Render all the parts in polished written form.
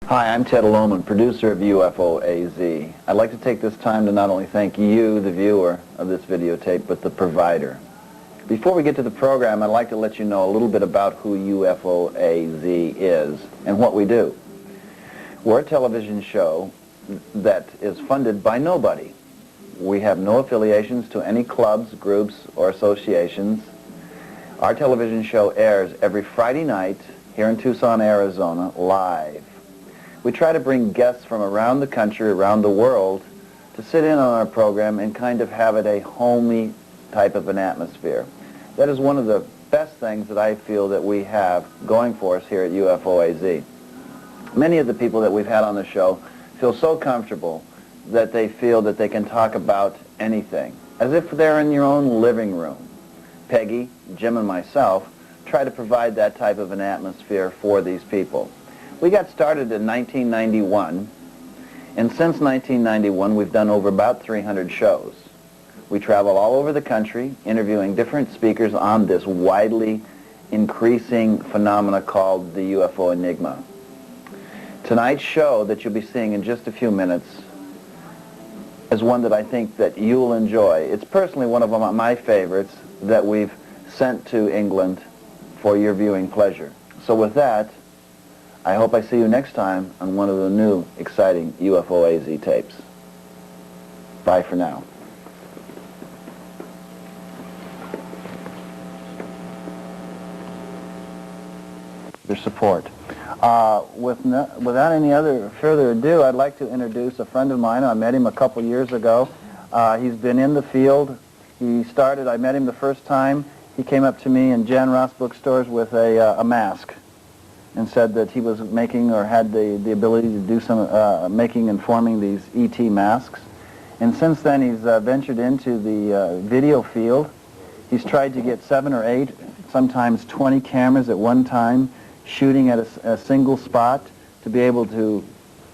Hi, I'm Ted Lohman, producer of UFO AZ. I'd like to take this time to not only thank you, the viewer of this videotape, but the provider. Before we get to the program, I'd like to let you know a little bit about who UFO AZ is and what we do. We're a television show that is funded by nobody. We have no affiliations to any clubs, groups, or associations. Our television show airs every Friday night here in Tucson, Arizona, live. We try to bring guests from around the country, around the world, to sit in on our program and kind of have it a homey type of an atmosphere. That is one of the best things that I feel that we have going for us here at UFO AZ. Many of the people that we've had on the show feel so comfortable that they feel that they can talk about anything, as if they're in your own living room. Peggy, Jim, and myself try to provide that type of an atmosphere for these people. We got started in 1991, and since 1991 we've done over about 300 shows. We travel all over the country interviewing different speakers on this widely increasing phenomena called the UFO enigma. Tonight's show that you'll be seeing in just a few minutes is one that I think that you'll enjoy. It's personally one of my favorites that we've sent to England for your viewing pleasure. So with that, I hope I see you next time on one of the new, exciting UFO AZ tapes. Bye for now. Your support. Without any further ado, I'd like to introduce a friend of mine. I met him a couple years ago. He's been in the field. I met him the first time. He came up to me in Jan Ross bookstores with a mask and said that he was making or had the ability to do some making and forming these ET masks. And since then he's ventured into the video field. He's tried to get 7 or 8, sometimes 20 cameras at one time, shooting at a single spot to be able to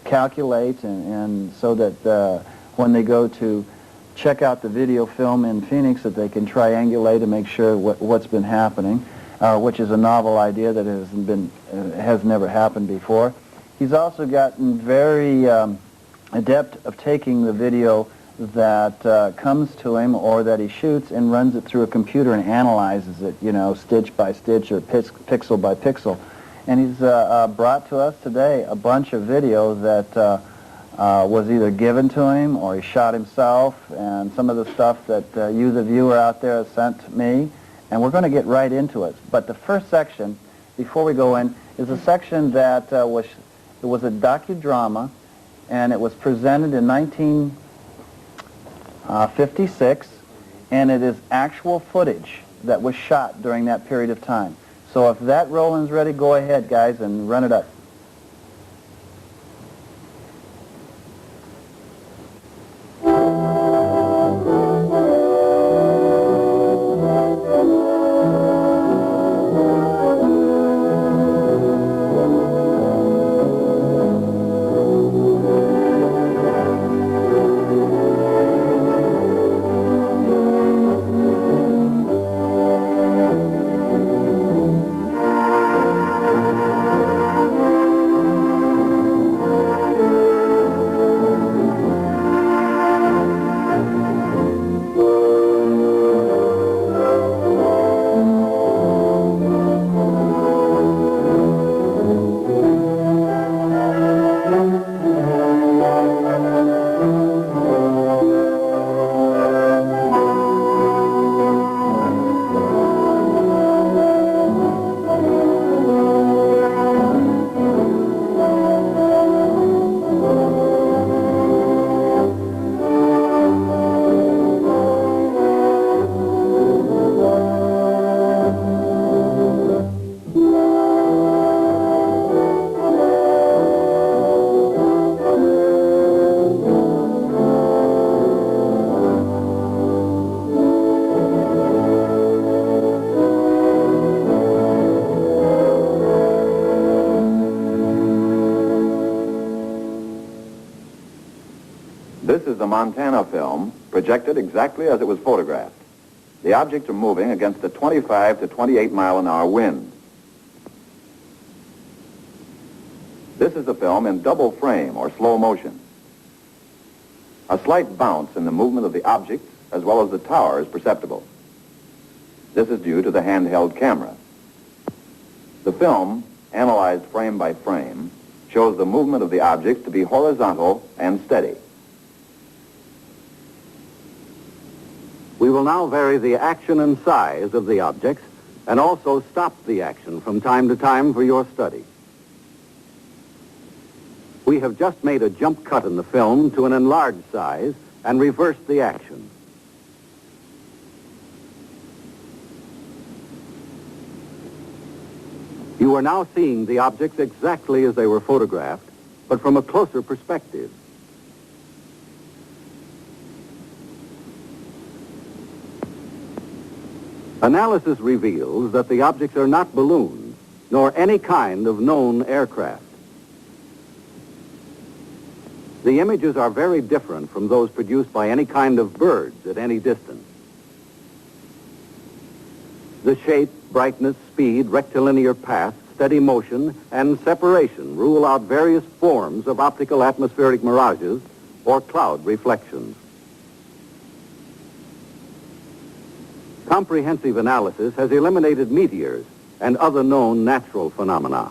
calculate and so that when they go to check out the video film in Phoenix that they can triangulate and make sure what's been happening. Which is a novel idea that has never happened before. He's also gotten very adept of taking the video that comes to him or that he shoots and runs it through a computer and analyzes it, you know, stitch by stitch or pixel by pixel. And he's brought to us today a bunch of video that was either given to him or he shot himself, and some of the stuff that you, the viewer out there, has sent me. And we're going to get right into it. But the first section, before we go in, is a section that was a docudrama, and it was presented in 1956, and it is actual footage that was shot during that period of time. So if that rolling's ready, go ahead, guys, and run it up. This is the Montana film, projected exactly as it was photographed. The objects are moving against a 25 to 28 mile an hour wind. This is the film in double frame or slow motion. A slight bounce in the movement of the objects as well as the tower is perceptible. This is due to the handheld camera. The film, analyzed frame by frame, shows the movement of the objects to be horizontal and steady. We will now vary the action and size of the objects and also stop the action from time to time for your study. We have just made a jump cut in the film to an enlarged size and reversed the action. You are now seeing the objects exactly as they were photographed, but from a closer perspective. Analysis reveals that the objects are not balloons, nor any kind of known aircraft. The images are very different from those produced by any kind of birds at any distance. The shape, brightness, speed, rectilinear path, steady motion, and separation rule out various forms of optical atmospheric mirages or cloud reflections. Comprehensive analysis has eliminated meteors and other known natural phenomena.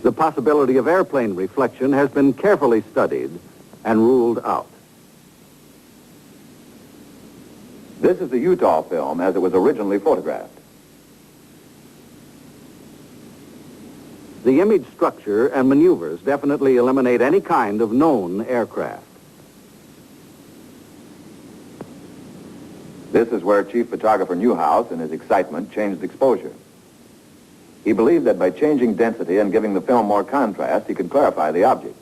The possibility of airplane reflection has been carefully studied and ruled out. This is the Utah film as it was originally photographed. The image structure and maneuvers definitely eliminate any kind of known aircraft. This is where Chief Photographer Newhouse, in his excitement, changed exposure. He believed that by changing density and giving the film more contrast, he could clarify the object.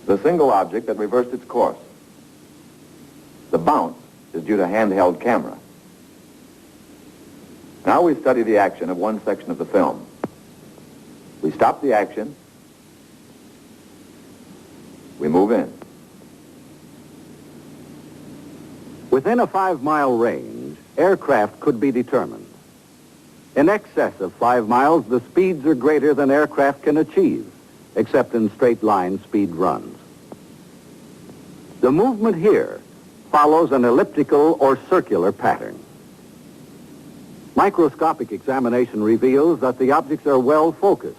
The single object that reversed its course. The bounce is due to handheld camera. Now we study the action of one section of the film. We stop the action. We move in. Within a 5-mile range, aircraft could be determined. In excess of 5 miles, the speeds are greater than aircraft can achieve, except in straight-line speed runs. The movement here follows an elliptical or circular pattern. Microscopic examination reveals that the objects are well focused.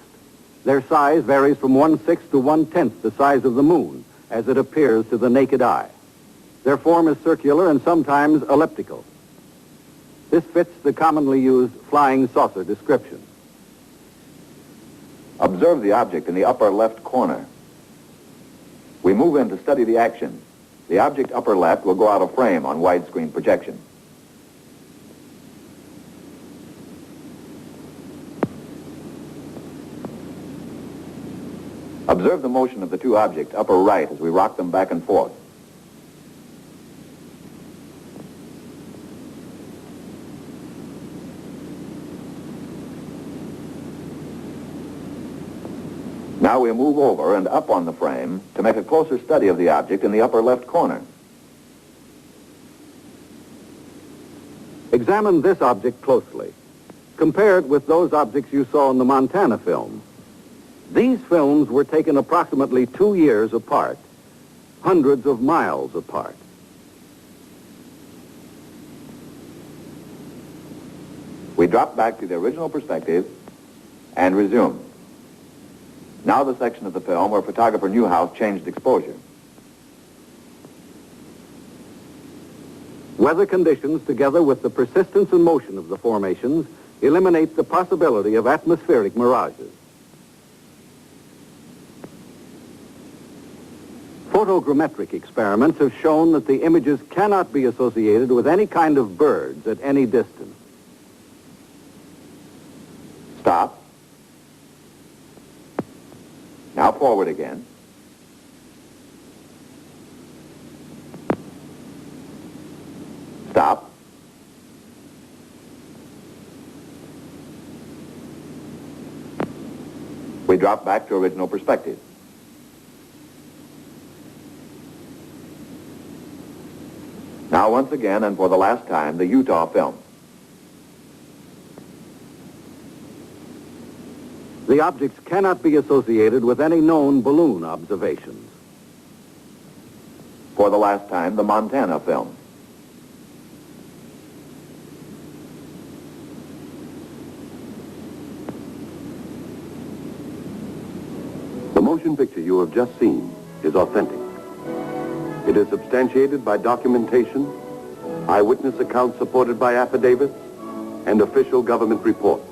Their size varies from 1/6 to 1/10 the size of the moon, as it appears to the naked eye. Their form is circular and sometimes elliptical. This fits the commonly used flying saucer description. Observe the object in the upper left corner. We move in to study the action. The object upper left will go out of frame on widescreen projection. Observe the motion of the two objects upper right as we rock them back and forth. Now we move over and up on the frame to make a closer study of the object in the upper left corner. Examine this object closely. Compare it with those objects you saw in the Montana film. These films were taken approximately 2 years apart, hundreds of miles apart. We drop back to the original perspective and resume. Now the section of the film where photographer Newhouse changed exposure. Weather conditions, together with the persistence and motion of the formations, eliminate the possibility of atmospheric mirages. Photogrammetric experiments have shown that the images cannot be associated with any kind of birds at any distance. Stop. Now forward again. Stop. We drop back to original perspective. Now once again and for the last time, the Utah film. The objects cannot be associated with any known balloon observations. For the last time, the Montana film. The motion picture you have just seen is authentic. It is substantiated by documentation, eyewitness accounts supported by affidavits, and official government reports.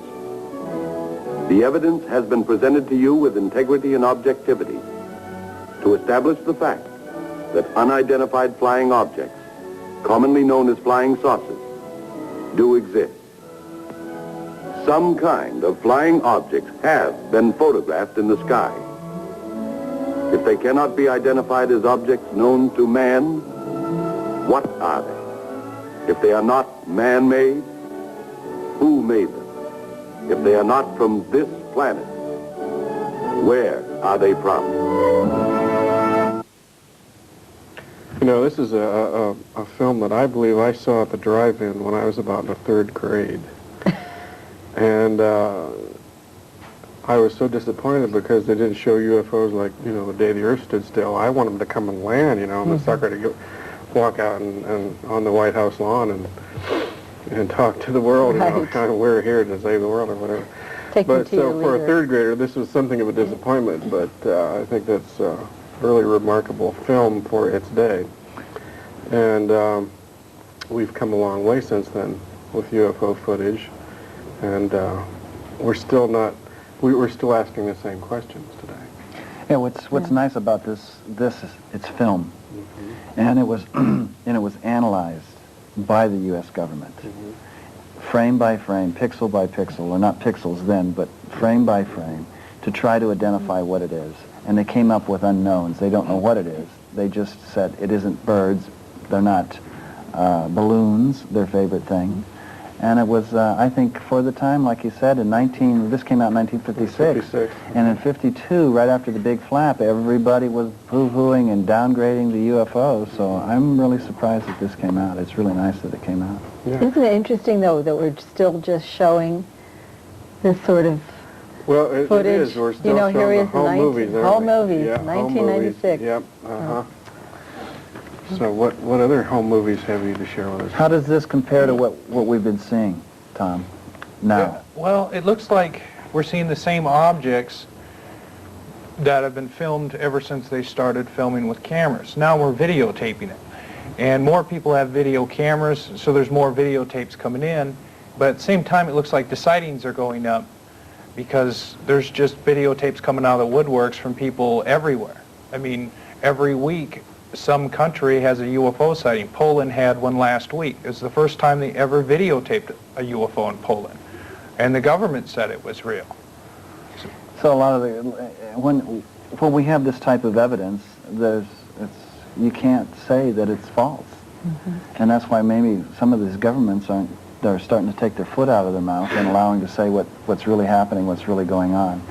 The evidence has been presented to you with integrity and objectivity to establish the fact that unidentified flying objects, commonly known as flying saucers, do exist. Some kind of flying objects have been photographed in the sky. If they cannot be identified as objects known to man, what are they? If they are not man-made, who made them? If they are not from this planet, where are they from? You know, this is a film that I believe I saw at the drive-in when I was about in the 3rd grade. And I was so disappointed because they didn't show UFOs like, you know, the day the Earth stood still. I want them to come and land, you know, and the sucker to walk out and on the White House lawn and talk to the world, you know, kind of, we're here to save the world or whatever. But so for a 3rd grader, this was something of a disappointment, but I think that's a really remarkable film for its day. And we've come a long way since then with UFO footage, and we're still asking the same questions today. Yeah, what's nice about this is it's film, and it was analyzed by the U.S. government, frame by frame, pixel by pixel, or not pixels then, but frame by frame, to try to identify what it is. And they came up with unknowns. They don't know what it is. They just said it isn't birds, they're not balloons, their favorite thing. And it was, I think, for the time, like you said, this came out in 1956. And in 52, right after the big flap, everybody was poo-pooing and downgrading the UFOs. So I'm really surprised that this came out. It's really nice that it came out. Yeah. Isn't it interesting, though, that we're still just showing this sort of footage? It is. We're still here showing he the is, home movies, aren't home we? movies, Yeah, 1996. Yep, uh-huh. So what other home movies have you to share with us? How does this compare to what we've been seeing, Tom, now? Yeah, well, it looks like we're seeing the same objects that have been filmed ever since they started filming with cameras. Now we're videotaping it. And more people have video cameras, so there's more videotapes coming in. But at the same time, it looks like the sightings are going up because there's just videotapes coming out of the woodworks from people everywhere. I mean, every week, some country has a UFO sighting. Poland had one last week. It was the first time they ever videotaped a UFO in Poland. And the government said it was real. So a lot of when we have this type of evidence, you can't say that it's false. And that's why maybe some of these governments they're starting to take their foot out of their mouth and allowing to say what's really happening, what's really going on.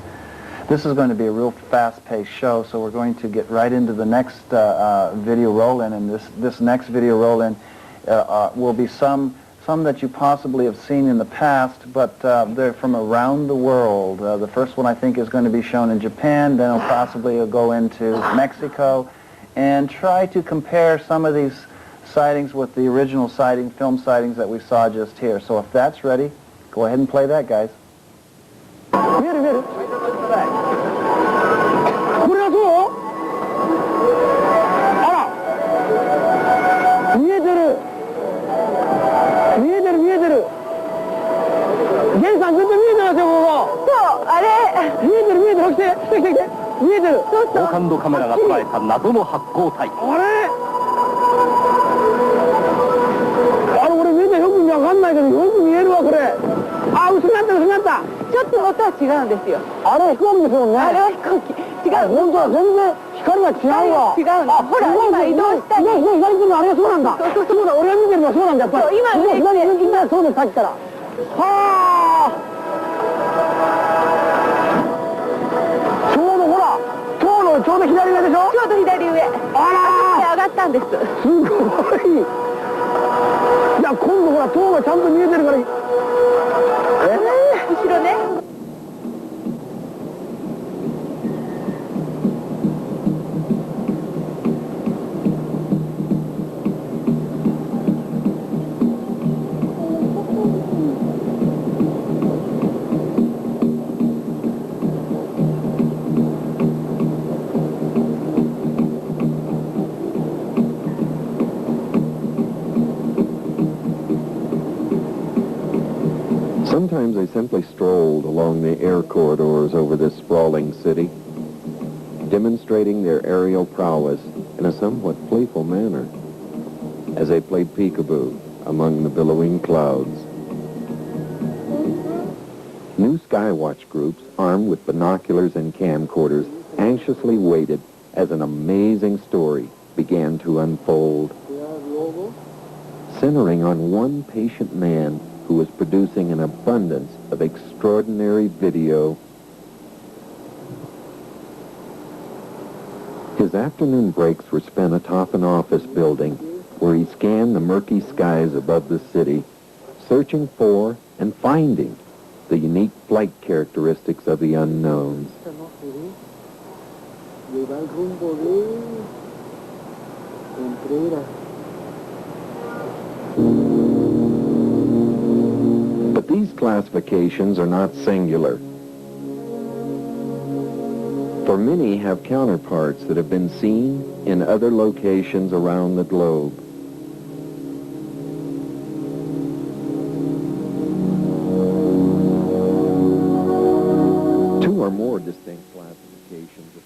This is going to be a real fast-paced show, so we're going to get right into the next video roll-in, and this next video roll-in will be some that you possibly have seen in the past, but they're from around the world. The first one, I think, is going to be shown in Japan, then it'll possibly go into Mexico, and try to compare some of these sightings with the original film sightings that we saw just here. So if that's ready, go ahead and play that, guys. これはどう？あら、見えてる。ゲンさんずっと見えてますよ、ここ。そう、あれ。見えてる。来て。見えてる。高感度カメラが捉えた謎の発光体。あれ。俺見てよくわかんないけどよく見えるわこれ。あ、薄くなった。ちょっと音は違うんですよ。あれは飛行機ですもんね。あれは飛行機。違う。本当は全然光が違うわ。違うの。ほら、今移動したり。左行くのあれはそうなんだ。そうだ、俺が見てるのはそうなんだ、やっぱり。今そうです、さっきから。はあ。ちょうどほら、ちょうど左上でしょ。ちょうど左上。あら。上がったんです。すごい。いや、今度ほら、塔がちゃんと見えてるから。後ろね。Sometimes I simply strolled along the air corridors over this sprawling city, demonstrating their aerial prowess in a somewhat playful manner as they played peekaboo among the billowing clouds. New Skywatch groups, armed with binoculars and camcorders, anxiously waited as an amazing story began to unfold, centering on one patient man who was producing an abundance of extraordinary video. His afternoon breaks were spent atop an office building where he scanned the murky skies above the city, searching for and finding the unique flight characteristics of the unknowns. But these classifications are not singular, for many have counterparts that have been seen in other locations around the globe. Two or more distinct classifications of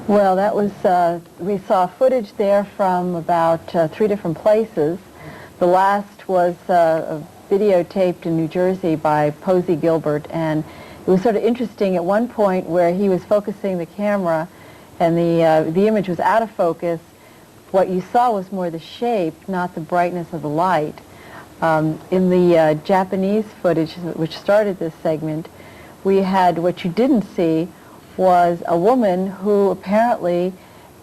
Well, that was, we saw footage there from about 3 different places. The last was videotaped in New Jersey by Posey Gilbert, and it was sort of interesting at one point where he was focusing the camera and the image was out of focus. What you saw was more the shape, not the brightness of the light. In the Japanese footage, which started this segment, we had what you didn't see was a woman who apparently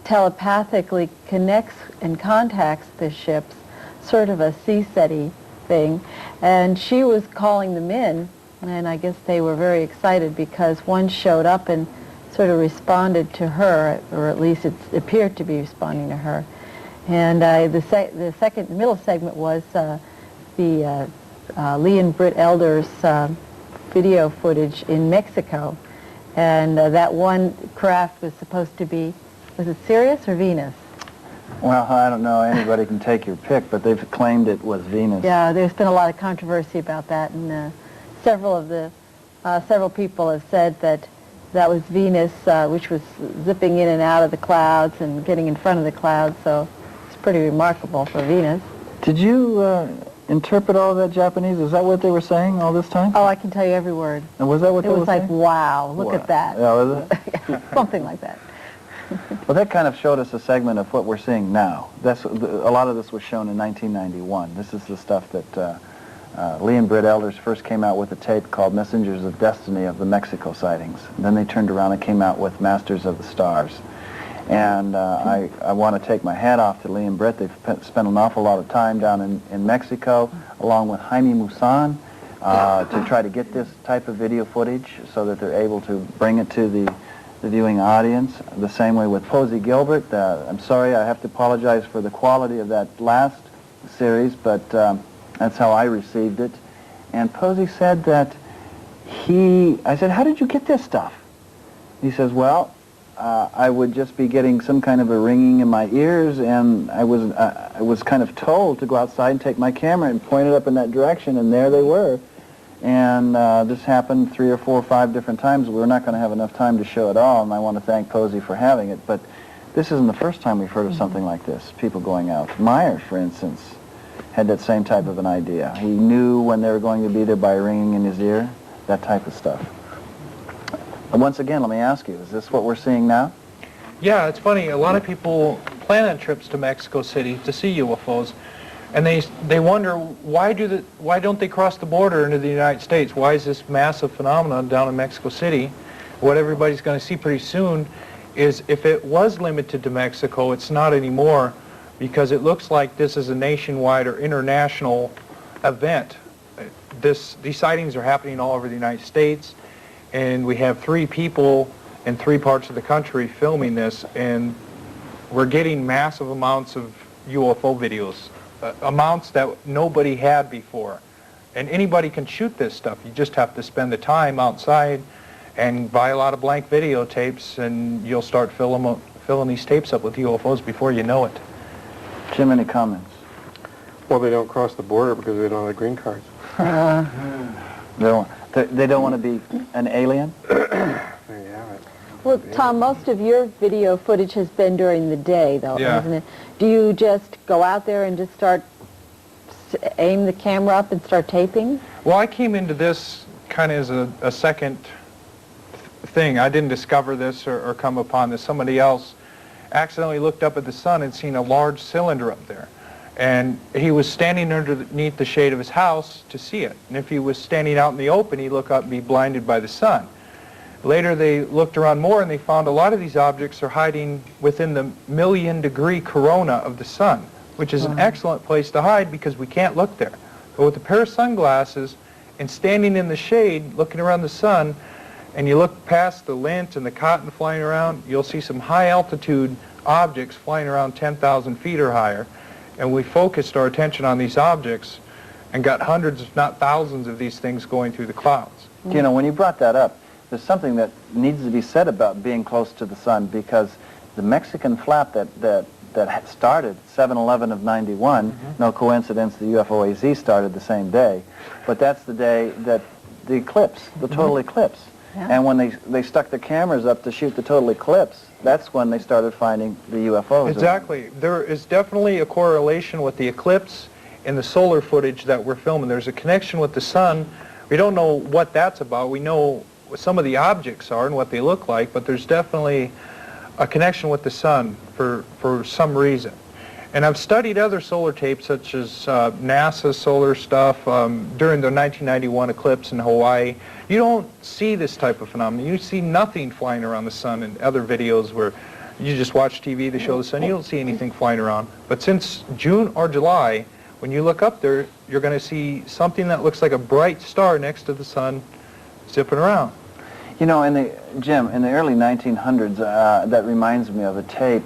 telepathically connects and contacts the ships, sort of a sea-setty thing, and she was calling them in, and I guess they were very excited because one showed up and sort of responded to her, or at least it appeared to be responding to her. And the middle segment was the Lee and Britt Elder's video footage in Mexico. And that one craft was supposed to be, was it Sirius or Venus? Well, I don't know. Anybody can take your pick, but they've claimed it was Venus. Yeah, there's been a lot of controversy about that, and several people have said that that was Venus, which was zipping in and out of the clouds and getting in front of the clouds, so it's pretty remarkable for Venus. Did you interpret all of that Japanese? Is that what they were saying all this time? Oh, I can tell you every word. And was that what it they was were like, saying? wow, look at that. Yeah, was it? Something like that. Well, that kind of showed us a segment of what we're seeing now. A lot of this was shown in 1991. This is the stuff that Lee and Britt Elders first came out with a tape called Messengers of Destiny of the Mexico sightings. And then they turned around and came out with Masters of the Stars. And I want to take my hat off to Lee and Britt. They've spent an awful lot of time down in Mexico, along with Jaime Maussan. to try to get this type of video footage so that they're able to bring it to the viewing audience. The same way with Posey Gilbert. I'm sorry, I have to apologize for the quality of that last series, but that's how I received it. And Posey said that I said, how did you get this stuff? He says, well, I would just be getting some kind of a ringing in my ears, and I was kind of told to go outside and take my camera and point it up in that direction, and there they were. And this happened 3 or 4 or 5 different times. We're not going to have enough time to show it all, and I want to thank Posey for having it. But this isn't the first time we've heard of something like this, people going out. Meyer, for instance, had that same type of an idea. He knew when they were going to be there by ringing in his ear, that type of stuff. And once again, let me ask you, is this what we're seeing now? Yeah, it's funny. A lot of people plan on trips to Mexico City to see UFOs, and they wonder why don't they cross the border into the United States? Why is this massive phenomenon down in Mexico City? What everybody's going to see pretty soon is if it was limited to Mexico, it's not anymore, because it looks like this is a nationwide or international event. These sightings are happening all over the United States, and we have 3 people in 3 parts of the country filming this, and we're getting massive amounts of UFO videos, amounts that nobody had before. And anybody can shoot this stuff. You just have to spend the time outside and buy a lot of blank videotapes, and you'll start filling these tapes up with UFOs before you know it. Jim, any comments? Well, they don't cross the border because they don't have green cards. They don't want to be an alien? There you have it. Well, Tom, most of your video footage has been during the day, though, Yeah. hasn't it? Do you just go out there and just aim the camera up and start taping? Well, I came into this kind of as a second thing. I didn't discover this or come upon this. Somebody else accidentally looked up at the sun and seen a large cylinder up there. And he was standing underneath the shade of his house to see it. And if he was standing out in the open, he'd look up and be blinded by the sun. Later they looked around more and they found a lot of these objects are hiding within the million-degree corona of the sun, which is an excellent place to hide because we can't look there. But with a pair of sunglasses and standing in the shade, looking around the sun, and you look past the lint and the cotton flying around, you'll see some high-altitude objects flying around 10,000 feet or higher. And we focused our attention on these objects and got hundreds, if not thousands, of these things going through the clouds. You know, when you brought that up, there's something that needs to be said about being close to the sun, because the Mexican flap that started 7/11 of 91, no coincidence the UFO-AZ started the same day, but that's the day that the eclipse, the total eclipse. Yeah. And when they stuck the cameras up to shoot the total eclipse, that's when they started finding the UFOs. Exactly. There is definitely a correlation with the eclipse and the solar footage that we're filming. There's a connection with the sun. We don't know what that's about. We know what some of the objects are and what they look like, but there's definitely a connection with the sun for some reason. And I've studied other solar tapes, such as NASA solar stuff during the 1991 eclipse in Hawaii. You don't see this type of phenomenon. You see nothing flying around the sun in other videos where you just watch TV, they show the sun, you don't see anything flying around. But since June or July, when you look up there, you're going to see something that looks like a bright star next to the sun zipping around. You know, Jim, in the early 1900s, that reminds me of a tape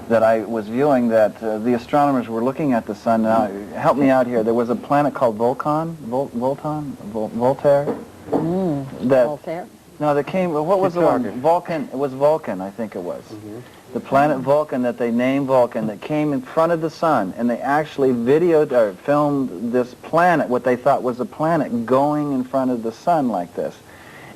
that I was viewing that the astronomers were looking at the sun. Now, help me out here. There was a planet called Voltaire? Voltaire? No, that came, what was the one? Vulcan. It was Vulcan, I think it was. The planet Vulcan that they named Vulcan, that came in front of the sun, and they actually videoed or filmed this planet, what they thought was a planet, going in front of the sun like this.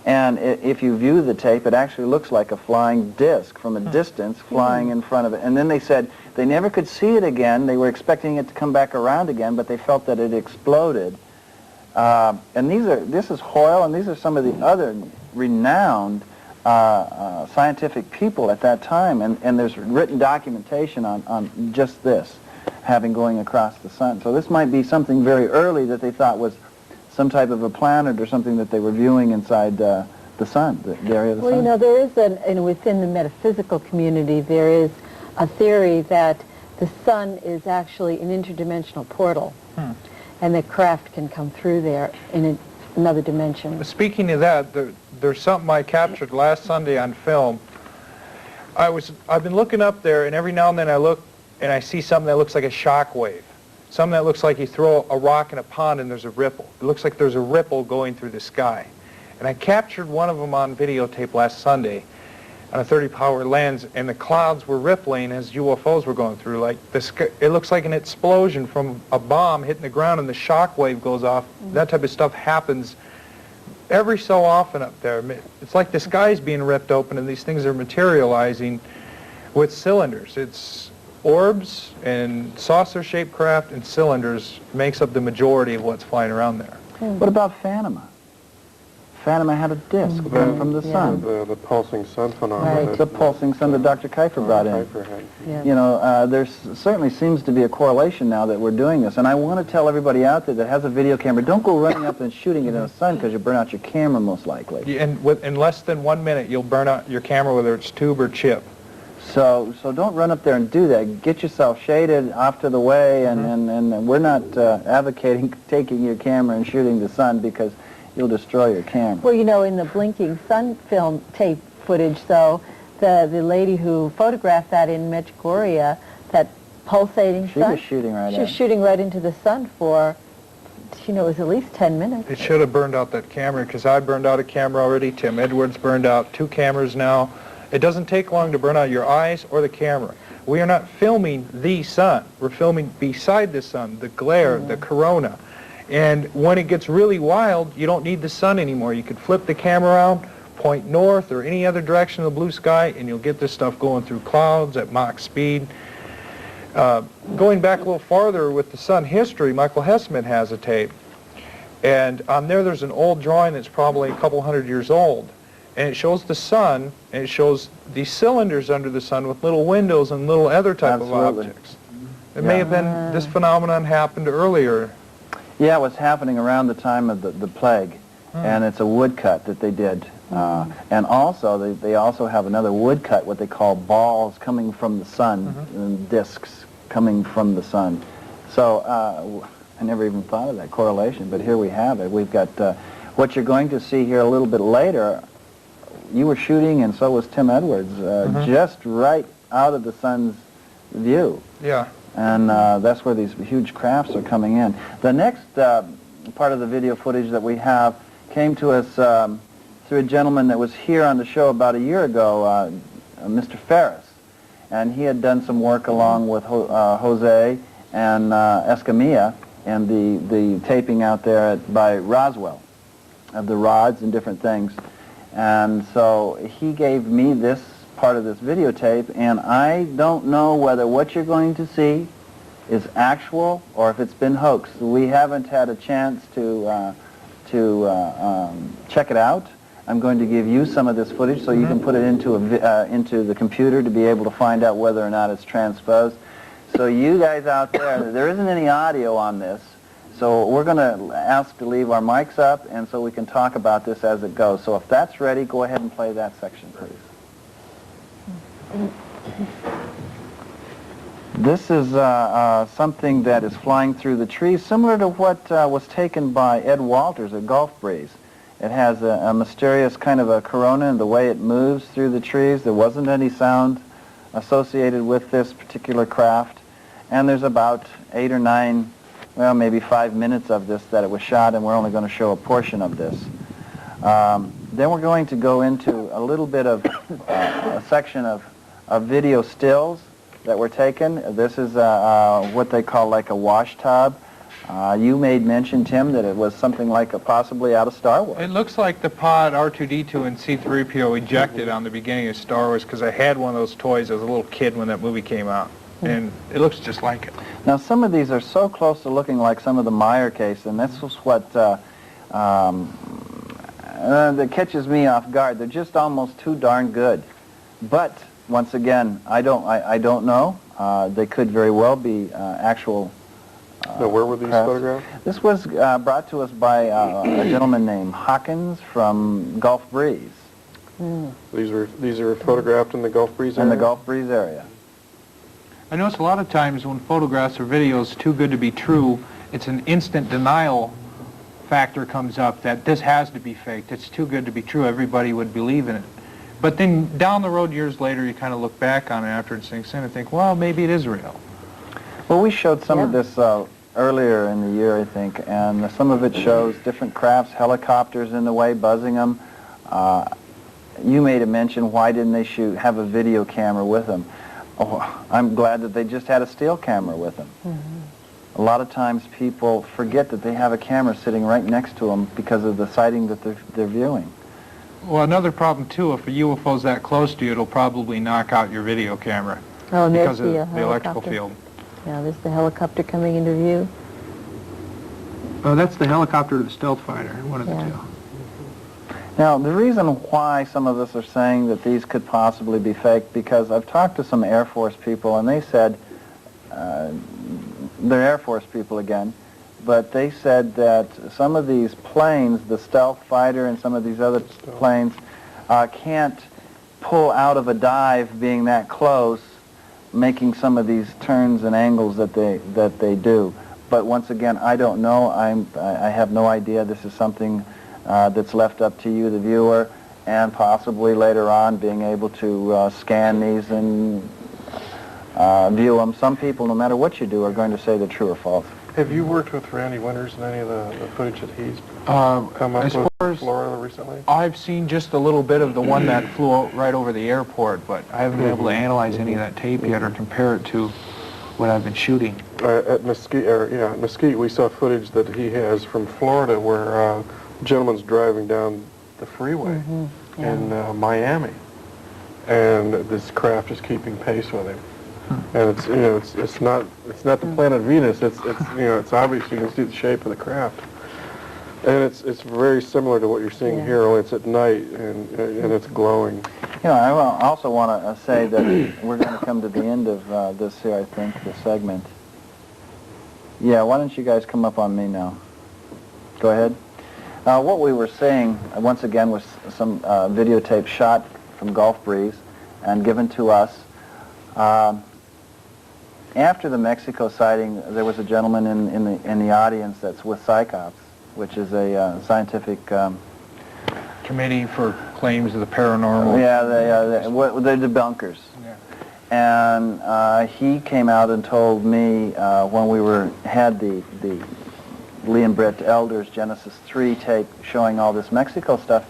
And if you view the tape, it actually looks like a flying disc from a distance flying in front of it. And then they said they never could see it again. They were expecting it to come back around again, but they felt that it exploded. And this is Hoyle, and these are some of the other renowned scientific people at that time. And there's written documentation on just this, having going across the sun. So this might be something very early that they thought was some type of a planet or something that they were viewing inside the sun, the area of the sun. Well, you know, there is within the metaphysical community, there is a theory that the sun is actually an interdimensional portal, and that craft can come through there in another dimension. Speaking of that, there's something I captured last Sunday on film. I've been looking up there, and every now and then I look and I see something that looks like a shock wave. Something that looks like you throw a rock in a pond and there's a ripple. It looks like there's a ripple going through the sky. And I captured one of them on videotape last Sunday on a 30-power lens, and the clouds were rippling as UFOs were going through. Like it looks like an explosion from a bomb hitting the ground, and the shock wave goes off. That type of stuff happens every so often up there. It's like the sky's being ripped open, and these things are materializing with cylinders. It's orbs and saucer-shaped craft and cylinders makes up the majority of what's flying around there. What about Phanoma? Phanoma had a disk coming from the sun. The pulsing sun phenomenon. Right. The pulsing sun that Dr. Kiefer brought in. Kiefer had. Yeah. You know, there certainly seems to be a correlation now that we're doing this. And I want to tell everybody out there that has a video camera, don't go running up and shooting it in the sun because you'll burn out your camera most likely. Yeah, and in less than 1 minute, you'll burn out your camera, whether it's tube or chip. So don't run up there and do that. Get yourself shaded off to the way, and we're not advocating taking your camera and shooting the sun because you'll destroy your camera. Well, you know, in the blinking sun film tape footage, though, the lady who photographed that in Medjugorje, that pulsating She sun, was shooting right she was at it. shooting right into the sun for, you know, it was at least 10 minutes. It should have burned out that camera, because I burned out a camera already. Tim Edwards burned out 2 cameras now. It doesn't take long to burn out your eyes or the camera. We are not filming the sun. We're filming beside the sun, the glare, the corona. And when it gets really wild, you don't need the sun anymore. You could flip the camera around, point north or any other direction of the blue sky, and you'll get this stuff going through clouds at Mach speed. Going back a little farther with the sun history, Michael Hessman has a tape. And on there's an old drawing that's probably a couple hundred years old. And it shows the sun, and it shows the cylinders under the sun with little windows and little other type of objects. It may have been, this phenomenon happened earlier. Yeah, it was happening around the time of the plague, and it's a woodcut that they did. And also, they also have another woodcut, what they call balls coming from the sun, and discs coming from the sun. So I never even thought of that correlation, but here we have it. We've got what you're going to see here a little bit later. You were shooting, and so was Tim Edwards, just right out of the sun's view. Yeah. And that's where these huge crafts are coming in. The next part of the video footage that we have came to us through a gentleman that was here on the show about a year ago, Mr. Ferris. And he had done some work along with Jose and Escamilla and the taping out there by Roswell of the rods and different things. And so he gave me this part of this videotape, and I don't know whether what you're going to see is actual or if it's been hoaxed. We haven't had a chance to check it out. I'm going to give you some of this footage so you can put it into the computer to be able to find out whether or not it's transposed. So you guys out there isn't any audio on this. So we're going to ask to leave our mics up, and so we can talk about this as it goes. So if that's ready, go ahead and play that section, please. This is something that is flying through the trees, similar to what was taken by Ed Walters at Gulf Breeze. It has a mysterious kind of a corona in the way it moves through the trees. There wasn't any sound associated with this particular craft, and there's about 8 or 9, well, maybe 5 minutes of this that it was shot, and we're only going to show a portion of this. Then we're going to go into a little bit of a section of video stills that were taken. This is what they call like a wash tub. You made mention, Tim, that it was something like possibly out of Star Wars. It looks like the pod R2-D2 and C-3PO ejected on the beginning of Star Wars, because I had one of those toys as a little kid when that movie came out. And it looks just like it. Now, some of these are so close to looking like some of the Meyer case, and this was what that catches me off guard. They're just almost too darn good. But once again, I don't know. They could very well be actual. Now, where were these photographs? This was brought to us by a gentleman named Hawkins from Gulf Breeze. These are photographed in the Gulf Breeze area? In the Gulf Breeze area. I notice a lot of times when photographs or videos too good to be true, it's an instant denial factor comes up that this has to be faked. It's too good to be true. Everybody would believe in it. But then down the road, years later, you kind of look back on it after it sinks in and think, well, maybe it is real. Well, we showed some of this earlier in the year, I think, and some of it shows different crafts, helicopters in the way, buzzing them. You made a mention, why didn't they have a video camera with them? Oh, I'm glad that they just had a still camera with them. A lot of times people forget that they have a camera sitting right next to them because of the sighting that they're viewing. Well, another problem, too, if a UFO's that close to you, it'll probably knock out your video camera because of the electrical field. Yeah, there's the helicopter coming into view. That's the helicopter to the stealth fighter, one of the two. Now, the reason why some of us are saying that these could possibly be fake, because I've talked to some Air Force people, and they said, they're Air Force people again, but they said that some of these planes, the stealth fighter and some of these other planes, can't pull out of a dive being that close, making some of these turns and angles that they do. But once again, I don't know. I have no idea. This is something that's left up to you, the viewer, and possibly later on being able to scan these and view them. Some people, no matter what you do, are going to say they're true or false. Have you worked with Randy Winters in any of the footage that he's come up with Florida recently? I've seen just a little bit of the one that flew out right over the airport, but I haven't been able to analyze any of that tape yet or compare it to what I've been shooting. At Mesquite, we saw footage that he has from Florida where a gentleman's driving down the freeway in Miami, and this craft is keeping pace with him. And it's not the planet Venus. It's obvious. You can see the shape of the craft, and it's very similar to what you're seeing here. Only it's at night and it's glowing. I also want to say that we're going to come to the end of this here. I think the segment. Yeah, why don't you guys come up on me now? Go ahead. What we were saying once again was some videotape shot from Gulf Breeze and given to us. After the Mexico sighting, there was a gentleman in the audience that's with Psychops, which is a scientific Committee for Claims of the Paranormal. Yeah, they're debunkers. Yeah. And he came out and told me when we had the Lee and Britt Elders Genesis 3 tape showing all this Mexico stuff.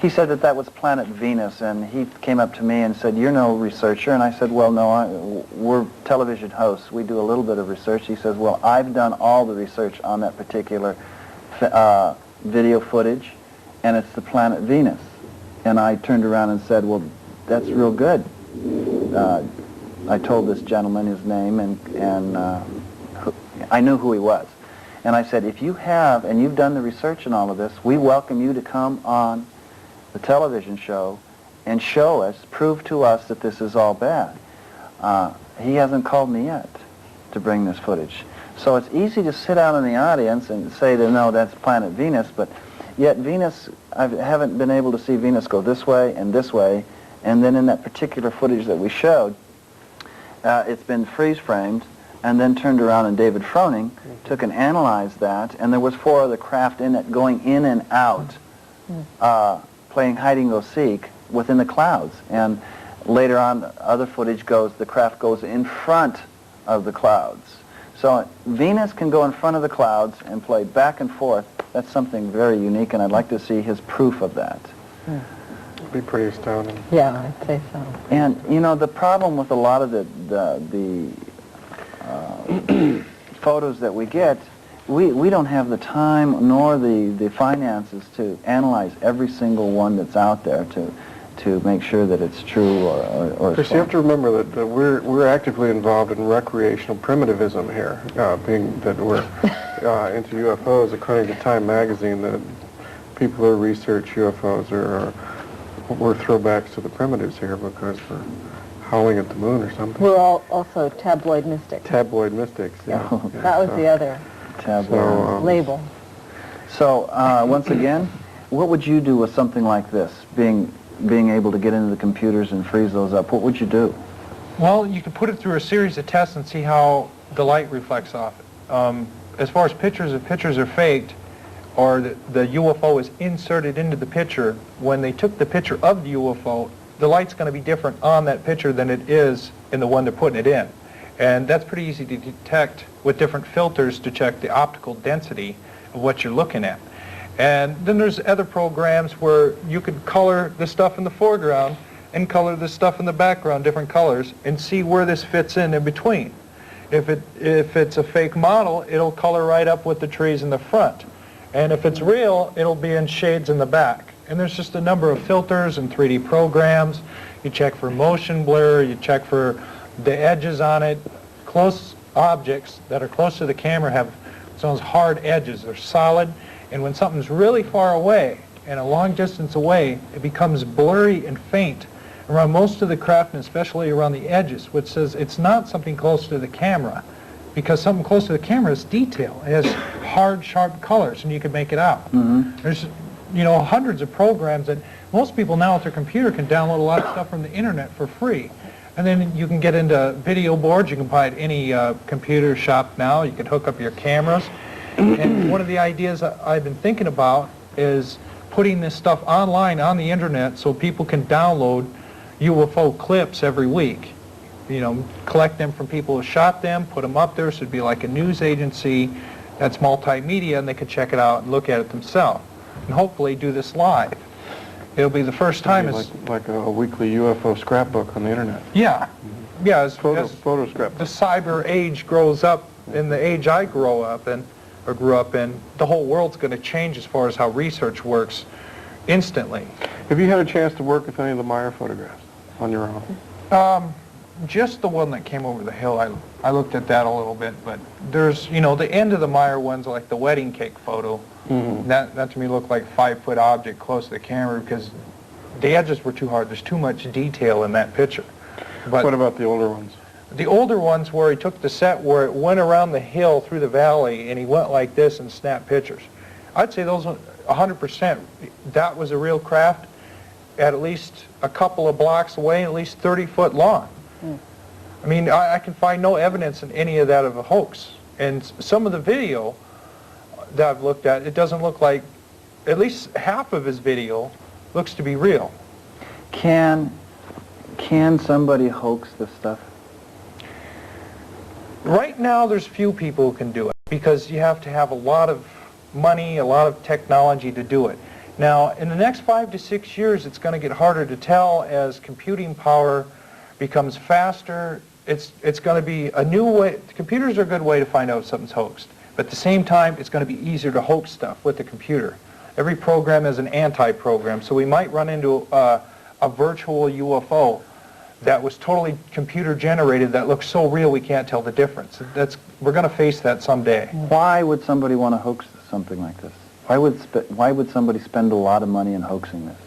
He said that was planet Venus, and he came up to me and said, "You're no researcher." And I said, "Well, no, we're television hosts. We do a little bit of research." He says, "Well, I've done all the research on that particular video footage, and it's the planet Venus." And I turned around and said, "Well, that's real good." I told this gentleman his name, and I knew who he was. And I said, "If you have, and you've done the research and all of this, we welcome you to come on the television show and show us, prove to us that this is all bad." He hasn't called me yet to bring this footage. So it's easy to sit out in the audience and say that, no, that's planet Venus, but yet Venus, I haven't been able to see Venus go this way, and then in that particular footage that we showed, it's been freeze-framed and then turned around, and David Froning took and analyzed that, and there was 4 other craft in it going in and out, playing hide-and-go-seek within the clouds. And later on, other footage goes, the craft goes in front of the clouds. So Venus can go in front of the clouds and play back and forth. That's something very unique, and I'd like to see his proof of that. It'd be pretty astounding. Yeah, I'd say so. And, the problem with a lot of the photos that we get, we don't have the time nor the finances to analyze every single one that's out there to make sure that it's true or Chris, you have to remember that we're actively involved in recreational primitivism here, being that we're into UFOs. According to Time magazine, that people who research UFOs we're throwbacks to the primitives here because we're howling at the moon or something. We're all also tabloid mystics. Tabloid mystics, yeah. That was the other label. So, once again, what would you do with something like this, being able to get into the computers and freeze those up? What would you do? Well, you could put it through a series of tests and see how the light reflects off it. As far as pictures, if pictures are faked, or the UFO is inserted into the picture, when they took the picture of the UFO, the light's going to be different on that picture than it is in the one they're putting it in. And that's pretty easy to detect with different filters to check the optical density of what you're looking at. And then there's other programs where you could color the stuff in the foreground and color the stuff in the background different colors and see where this fits in between. If it's a fake model, it'll color right up with the trees in the front. And if it's real, it'll be in shades in the back. And there's just a number of filters and 3D programs. You check for motion blur, you check for the edges on it. Close objects that are close to the camera have those hard edges. They're solid. And when something's really far away and a long distance away, it becomes blurry and faint around most of the craft, and especially around the edges, which says it's not something close to the camera, because something close to the camera is detail. It has hard, sharp colors, and you can make it out. There's, you know, hundreds of programs that most people now with their computer can download a lot of stuff from the internet for free. And then you can get into video boards. You can buy at any computer shop now. You can hook up your cameras. And one of the ideas I've been thinking about is putting this stuff online on the internet so people can download UFO clips every week. You know, collect them from people who shot them, put them up there, so it'd be like a news agency that's multimedia, and they could check it out and look at it themselves. And hopefully do this live. It'll be the first time it's... Like a weekly UFO scrapbook on the internet. Yeah. Yeah, as Photo scrapbook. the cyber age grows up, in the age I grew up in, the whole world's going to change as far as how research works instantly. Have you had a chance to work with any of the Meyer photographs on your own? Just the one that came over the hill, I looked at that a little bit, but there's, you know, the end of the Meyer ones, like the wedding cake photo, that to me looked like a 5-foot object close to the camera because the edges were too hard. There's too much detail in that picture. But what about the older ones? The older ones where he took the set where it went around the hill through the valley and he went like this and snapped pictures. I'd say those 100%, that was a real craft at least a couple of blocks away, at least 30 foot long. I mean, I can find no evidence in any of that of a hoax. And some of the video that I've looked at, it doesn't look like, at least half of his video looks to be real. Can somebody hoax this stuff? Right now, there's few people who can do it because you have to have a lot of money, a lot of technology to do it. Now, in the next 5 to 6 years, it's going to get harder to tell as computing power becomes faster. It's going to be a new way. Computers are a good way to find out if something's hoaxed. But at the same time, it's going to be easier to hoax stuff with the computer. Every program is an anti-program, so we might run into a virtual UFO that was totally computer-generated that looks so real we can't tell the difference. We're going to face that someday. Why would somebody want to hoax something like this? Why would somebody spend a lot of money in hoaxing this?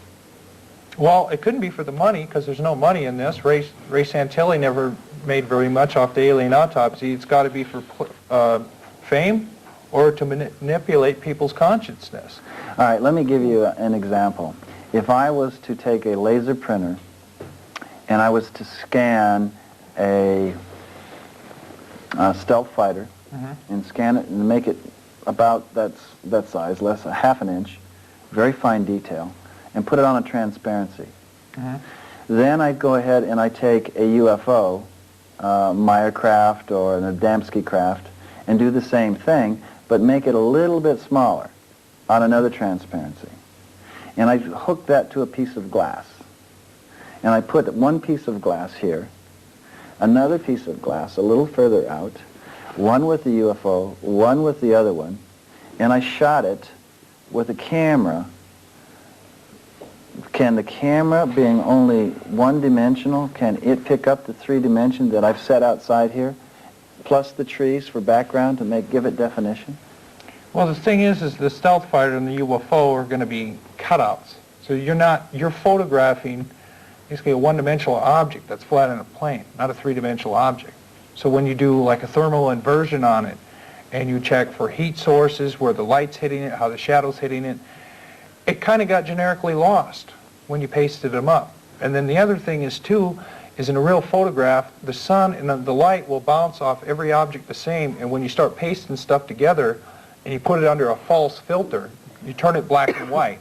Well, it couldn't be for the money because there's no money in this. Ray Santilli never made very much off the alien autopsy. It's got to be for fame or to manipulate people's consciousness. All right, let me give you an example. If I was to take a laser printer and I was to scan a stealth fighter and scan it and make it about that size, less a half an inch, very fine detail, and put it on a transparency. Then I'd go ahead and I take a UFO, Meyer craft or an Adamski craft, and do the same thing, but make it a little bit smaller on another transparency. And I hook that to a piece of glass. And I put one piece of glass here, another piece of glass a little further out, one with the UFO, one with the other one, and I shot it with a camera. Can the camera, being only one-dimensional, can it pick up the 3 dimensions that I've set outside here, plus the trees for background to give it definition? Well, the thing is the stealth fighter and the UFO are going to be cutouts. So you're photographing basically a one-dimensional object that's flat in a plane, not a 3-dimensional object. So when you do like a thermal inversion on it, and you check for heat sources, where the light's hitting it, how the shadow's hitting it, it kind of got generically lost when you pasted them up. And then the other thing is in a real photograph, the sun and the light will bounce off every object the same, and when you start pasting stuff together and you put it under a false filter, You turn it black and white.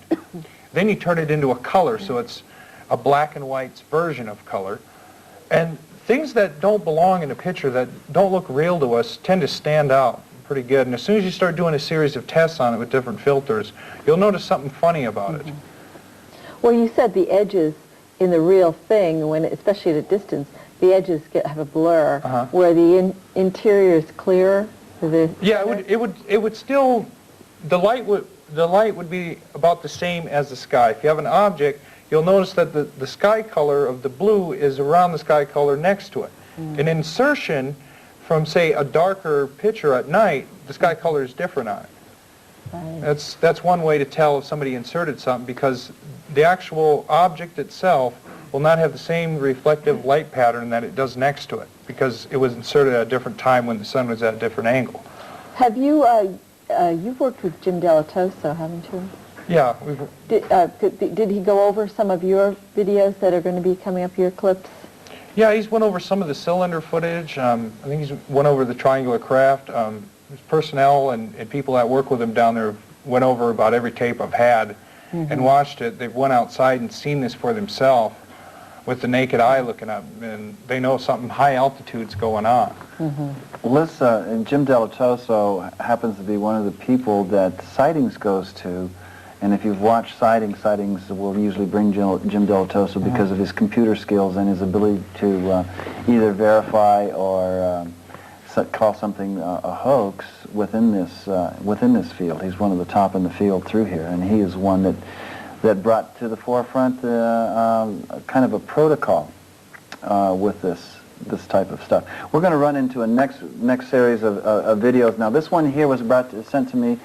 Then you turn it into a color, so it's a black and white version of color. And things that don't belong in a picture, that don't look real to us, tend to stand out pretty good. And as soon as you start doing a series of tests on it with different filters, you'll notice something funny about it. Well, you said the edges in the real thing, when especially at a distance, the edges have a blur, where the interior is clearer. Yeah, it would still, the light would be about the same as the sky. If you have an object, you'll notice that the sky color of the blue is around the sky color next to it. An insertion from, say, a darker picture at night, the sky color is different on it. Right. That's one way to tell if somebody inserted something, because the actual object itself will not have the same reflective light pattern that it does next to it, because it was inserted at a different time when the sun was at a different angle. Have you, you've worked with Jim Delatoso, haven't you? Yeah. Did he go over some of your videos that are going to be coming up, your clips? Yeah, he's went over some of the cylinder footage. I think he's went over the triangular craft. His personnel and people that work with him down there went over about every tape I've had and watched it. They've went outside and seen this for themselves with the naked eye looking up, and they know something high altitude's going on. Lissa, and Jim Delatoso happens to be one of the people that Sightings goes to. And if you've watched Sightings will usually bring Jim Delatoso because of his computer skills and his ability to either verify or call something a hoax within this field. He's one of the top in the field through here, and he is one that brought to the forefront kind of a protocol with this type of stuff. We're going to run into a next series of videos. Now, this one here was sent to me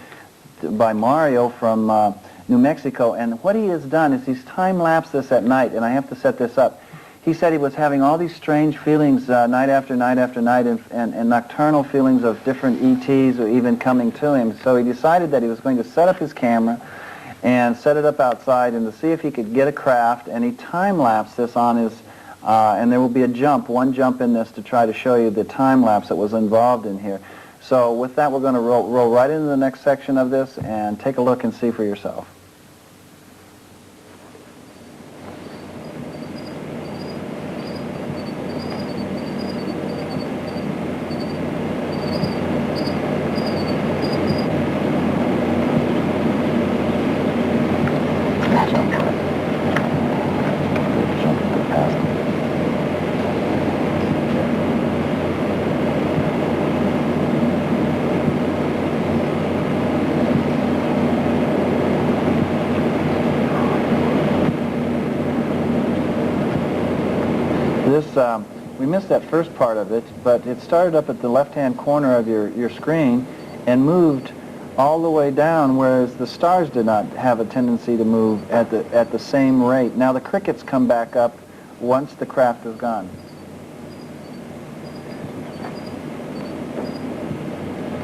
by Mario from New Mexico, and what he has done is he's time-lapsed this at night, and I have to set this up. He said he was having all these strange feelings night after night after night, and nocturnal feelings of different ETs or even coming to him. So he decided that he was going to set up his camera and set it up outside and to see if he could get a craft, and he time-lapsed this on his, and there will be one jump in this to try to show you the time-lapse that was involved in here. So with that, we're going to roll right into the next section of this and take a look and see for yourself. We missed that first part of it, but it started up at the left-hand corner of your screen and moved all the way down, whereas the stars did not have a tendency to move at the same rate. Now the crickets come back up once the craft is gone.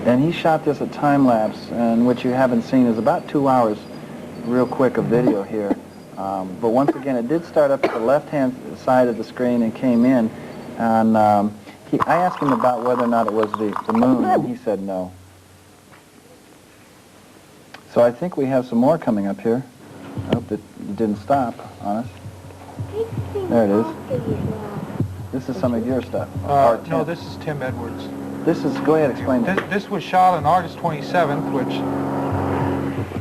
And he shot this at time-lapse, and what you haven't seen is about 2 hours real quick of video here. But once again, it did start up at the left-hand side of the screen and came in. And I asked him about whether or not it was the moon, and he said no. So I think we have some more coming up here. I hope that it didn't stop on us. There it is. This is some of your stuff. No, this is Tim Edwards. This is, go ahead, explain that. This was shot on August 27th, which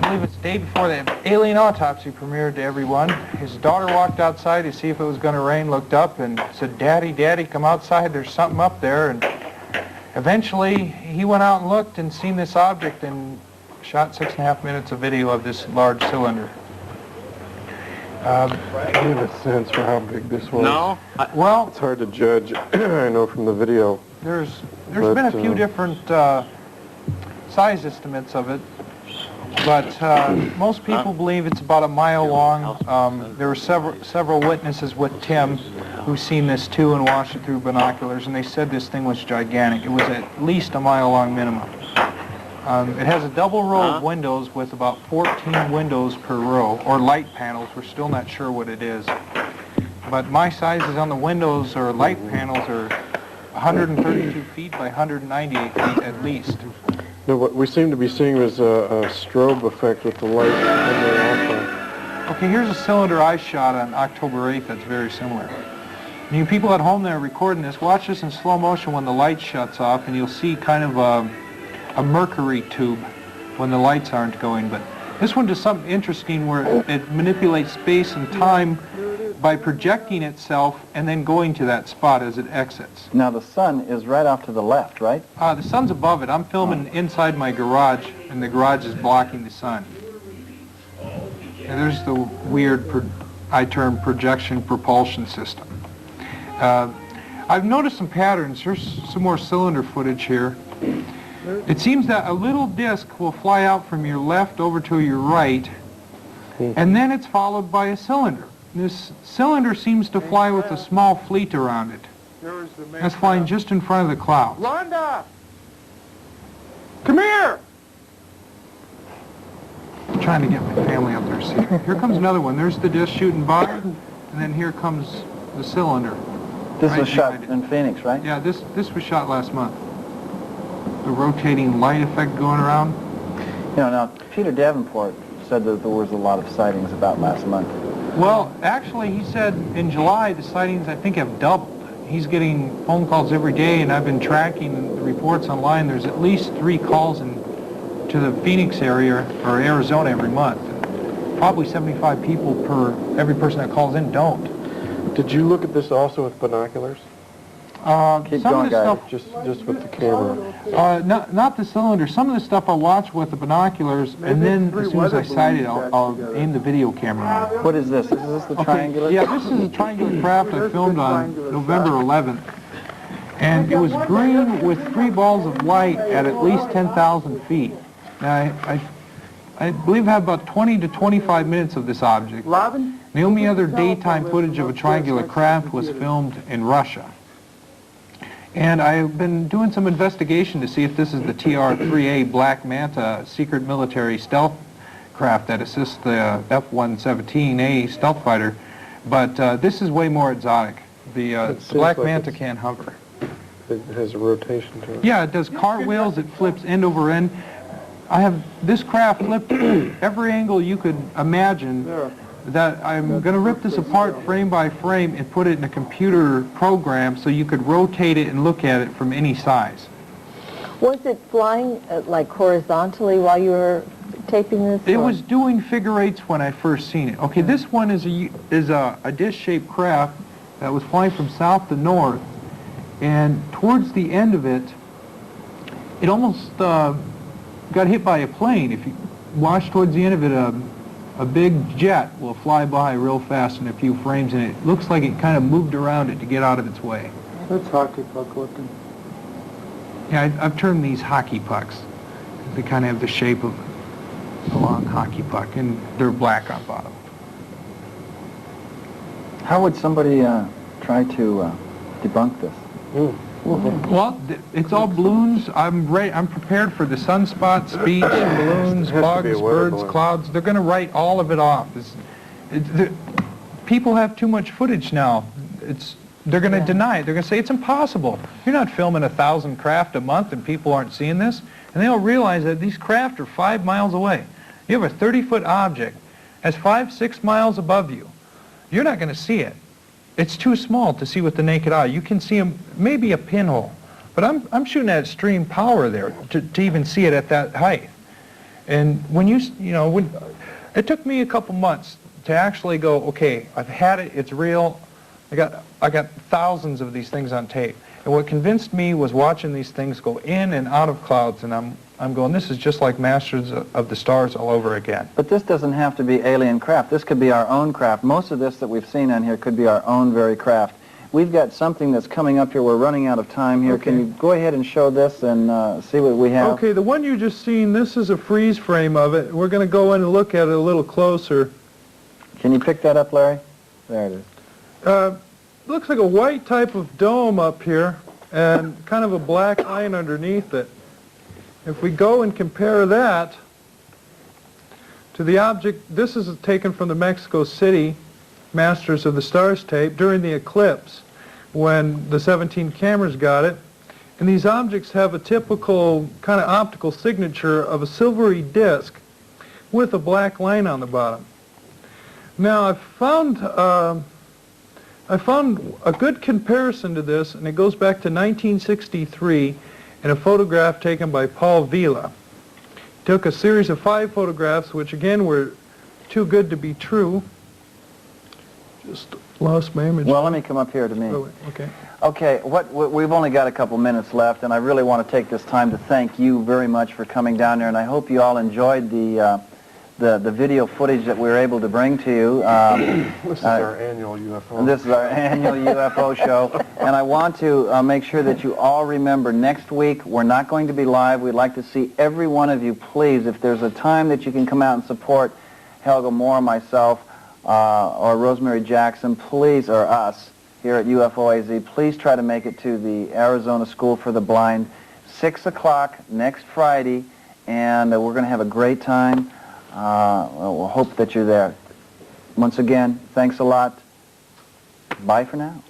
I believe it's the day before the Alien Autopsy premiered to everyone. His daughter walked outside to see if it was going to rain, looked up and said, "Daddy, Daddy, come outside, there's something up there." And eventually he went out and looked and seen this object and shot 6.5 minutes of video of this large cylinder. Do you have a sense for how big this was? No. Well, it's hard to judge. I know from the video. There's been a few different size estimates of it, but most people believe it's about a mile long. There were several witnesses with Tim who've seen this too and watched it through binoculars, and they said this thing was gigantic. It was at least a mile long minimum. It has a double row of windows with about 14 windows per row, or light panels. We're still not sure what it is. But my sizes on the windows or light panels are 132 feet by 198 feet at least. No, what we seem to be seeing is a strobe effect with the light and the alpha. Okay, here's a cylinder I shot on October 8th that's very similar. You people at home that are recording this, watch this in slow motion when the light shuts off, and you'll see kind of a mercury tube when the lights aren't going. But this one does something interesting where it manipulates space and time by projecting itself and then going to that spot as it exits. Now the sun is right off to the left, right? The sun's above it. I'm filming inside my garage, and the garage is blocking the sun. And there's the weird, I term projection propulsion system. I've noticed some patterns. Here's some more cylinder footage here. It seems that a little disc will fly out from your left over to your right, and then it's followed by a cylinder. This cylinder seems to fly with a small fleet around it. That's flying just in front of the clouds. Rhonda! Come here! I'm trying to get my family up there to see it. Here comes another one. There's the disc shooting by, and then here comes the cylinder. This Right was shot behind it. in Phoenix, right? Yeah, this was shot last month. The rotating light effect going around. You know, now Peter Davenport said that there was a lot of sightings about last month. Well, actually, he said in July the sightings, I think, have doubled. He's getting phone calls every day, and I've been tracking the reports online. There's at least 3 calls to the Phoenix area or Arizona every month. Probably 75 people per every person that calls in don't. Did you look at this also with binoculars? Keep Some going, of the guys. stuff, Just with the camera? not the cylinder. Some of the stuff I watch with the binoculars, and then as soon as I sight it, I'll aim the video camera on it. What is this? Is this the triangular? Yeah, this is a triangular craft I filmed on November 11th. And it was green with 3 balls of light at least 10,000 feet. Now, I believe I have about 20 to 25 minutes of this object. The only other daytime footage of a triangular craft was filmed in Russia. And I've been doing some investigation to see if this is the TR-3A Black Manta secret military stealth craft that assists the F-117A stealth fighter. But this is way more exotic. The Black Manta can't hover. It has a rotation to it. Yeah, it does cartwheels. It flips end over end. I have this craft flipped every angle you could imagine. That I'm going to rip this apart frame by frame and put it in a computer program so you could rotate it and look at it from any size. Was it flying like horizontally while you were taping this? It or? was doing figure eights when I first seen it. Okay, this one is a dish-shaped craft that was flying from south to north, and towards the end of it, it almost got hit by a plane. If you watch towards the end of it, a big jet will fly by real fast in a few frames, and it looks like it kind of moved around it to get out of its way. That's hockey puck looking. Yeah, I've termed these hockey pucks. They kind of have the shape of a long hockey puck, and they're black on bottom. How would somebody try to debunk this? Well, it's all balloons. I'm prepared for the sunspot, speech, balloons, It has to be bugs, a weather birds, balloon. clouds. They're going to write all of it off. People have too much footage now. They're going to deny it. They're going to say it's impossible. You're not filming 1,000 craft a month and people aren't seeing this. And they don't realize that these craft are 5 miles away. You have a 30-foot object that's 5-6 miles above you. You're not going to see it. It's too small to see with the naked eye. You can see them, maybe a pinhole. But I'm shooting at extreme power there to even see it at that height. And when it took me a couple months to actually go, okay, I've had it, it's real. I got thousands of these things on tape. And what convinced me was watching these things go in and out of clouds, and I'm going, this is just like Masters of the Stars all over again. But this doesn't have to be alien craft. This could be our own craft. Most of this that we've seen on here could be our own very craft. We've got something that's coming up here. We're running out of time here. Okay. Can you go ahead and show this and see what we have? Okay, the one you just seen, this is a freeze frame of it. We're going to go in and look at it a little closer. Can you pick that up, Larry? There it is. Looks like a white type of dome up here and kind of a black line underneath it. If we go and compare that to the object, this is taken from the Mexico City Masters of the Stars tape during the eclipse when the 17 cameras got it. And these objects have a typical kind of optical signature of a silvery disc with a black line on the bottom. Now, I found a good comparison to this, and it goes back to 1963 in a photograph taken by Paul Vila. Took a series of 5 photographs, which again were too good to be true. Just lost my image. Well, let me come up here to me. Oh, okay. Okay, we've only got a couple minutes left, and I really want to take this time to thank you very much for coming down there, and I hope you all enjoyed the video footage that we were able to bring to you. This is our annual UFO. This is our annual UFO show, and I want to make sure that you all remember next week we're not going to be live. We'd like to see every one of you, please, if there's a time that you can come out and support Helga Moore, myself, or Rosemary Jackson, please, or us here at UFOAZ, please try to make it to the Arizona School for the Blind, 6 o'clock next Friday, and we're going to have a great time. We'll hope that you're there. Once again, thanks a lot. Bye for now.